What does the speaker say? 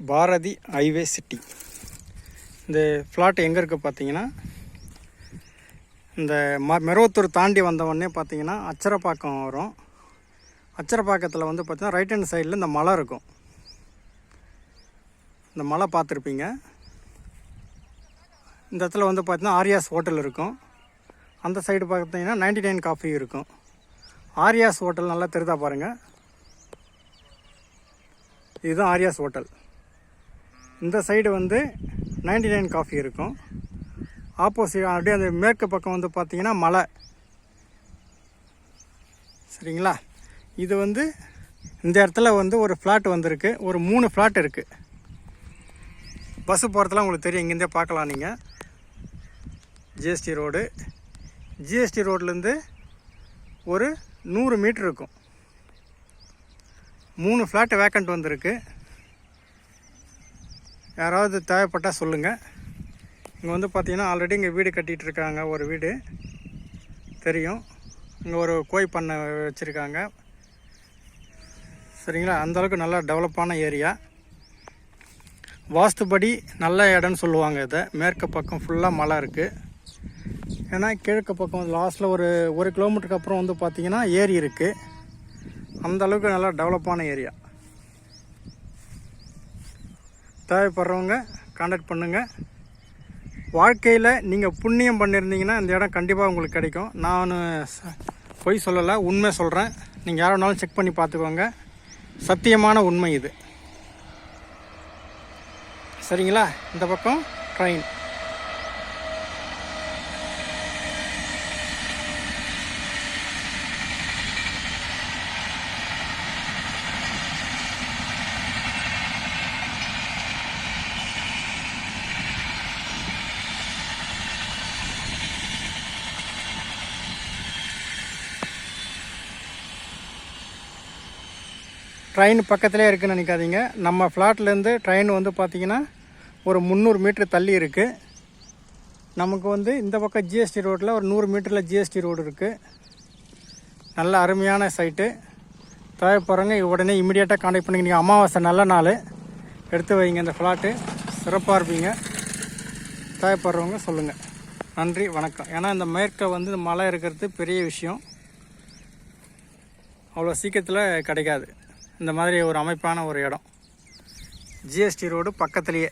Bharathi highway city. இந்த flat எங்கே இருக்குது பார்த்தீங்கன்னா, இந்த மெருவத்தூர் தாண்டி வந்தவொடனே பார்த்தீங்கன்னா அச்சரப்பாக்கம் வரும். அச்சரப்பாக்கத்தில் வந்து பார்த்தீங்கன்னா ரைட் ஹேண்ட் சைடில் இந்த மலை இருக்கும். இந்த மலை பார்த்துருப்பீங்க. இந்த இடத்துல வந்து பார்த்தீங்கன்னா ஆரியாஸ் ஹோட்டல் இருக்கும். அந்த சைடு பார்த்தீங்கன்னா 99 காஃபி இருக்கும். ஆரியாஸ் ஹோட்டல் நல்லா தெரிதா பாருங்கள். இதுதான் ஆரியாஸ் ஹோட்டல். இந்த சைடு வந்து 99 காஃபி இருக்கும். ஆப்போசிட் அப்படியே அந்த மேற்கு பக்கம் வந்து பார்த்தீங்கன்னா மலை. சரிங்களா? இது வந்து இந்த இடத்துல வந்து ஒரு ஃப்ளாட் வந்திருக்கு. ஒரு 3 ஃப்ளாட் இருக்குது. பஸ்ஸு போகிறதுலாம் உங்களுக்கு தெரியும், இங்கேருந்தே பார்க்கலாம் நீங்கள். GST road. ஜிஎஸ்டி ரோட்லேருந்து ஒரு 100 மீட்ரு இருக்கும். 3 ஃப்ளாட்டு வேக்கண்ட் வந்திருக்கு. யாராவது தேவைப்பட்டால் சொல்லுங்கள். இங்கே வந்து பார்த்தீங்கன்னா ஆல்ரெடி இங்கே வீடு கட்டிகிட்ருக்காங்க. ஒரு வீடு தெரியும். இங்கே ஒரு கோழி பண்ணை வச்சுருக்காங்க. சரிங்களா? அந்தளவுக்கு நல்லா டெவலப்பான ஏரியா. வாஸ்துபடி நல்ல இடம்னு சொல்லுவாங்க. இதை மேற்கு பக்கம் ஃபுல்லாக மலை இருக்குது. ஏன்னா கிழக்கு பக்கம் லாஸ்ட்டில் ஒரு கிலோமீட்டருக்கு அப்புறம் வந்து பார்த்திங்கன்னா ஏரி இருக்குது. அந்தளவுக்கு நல்லா டெவலப்பான ஏரியா. தேவைப்படுறவங்க கான்டாக்ட் பண்ணுங்கள். வாழ்க்கையில் நீங்கள் புண்ணியம் பண்ணியிருந்தீங்கன்னா இந்த இடம் கண்டிப்பாக உங்களுக்கு கிடைக்கும். நான் பொய் சொல்லலை, உண்மை சொல்கிறேன். நீங்கள் யார் வேணாலும் செக் பண்ணி பார்த்துக்கோங்க. சத்தியமான உண்மை இது. சரிங்களா? இந்த பக்கம் ட்ரெயின். ட்ரெயின் பக்கத்துலேயே இருக்குதுன்னு நினைக்காதீங்க. நம்ம ஃப்ளாட்லேருந்து ட்ரெயின் வந்து பார்த்திங்கன்னா ஒரு 300 மீட்ரு தள்ளி இருக்குது. நமக்கு வந்து இந்த பக்கம் ஜிஎஸ்டி ரோட்டில் ஒரு 100 மீட்டரில் ஜிஎஸ்டி ரோடு இருக்குது. நல்ல அருமையான சைட்டு. தேவைப்படுறவங்க உடனே இமீடியட்டாக கான்டாக்ட் பண்ணிங்க. நீங்கள் அமாவாசை நல்ல நாள் எடுத்து வைங்க. இந்த ஃப்ளாட்டு சிறப்பாக இருப்பீங்க. தேவைப்படுறவங்க சொல்லுங்கள். நன்றி, வணக்கம். ஏன்னா இந்த மேற்க வந்து மலை இருக்கிறது பெரிய விஷயம். அவ்வளோ சீக்கிரத்தில் கிடைக்காது இந்த மாதிரி ஒரு அமைப்பான ஒரு இடம். ஜிஎஸ்டி ரோடு பக்கத்துலேயே.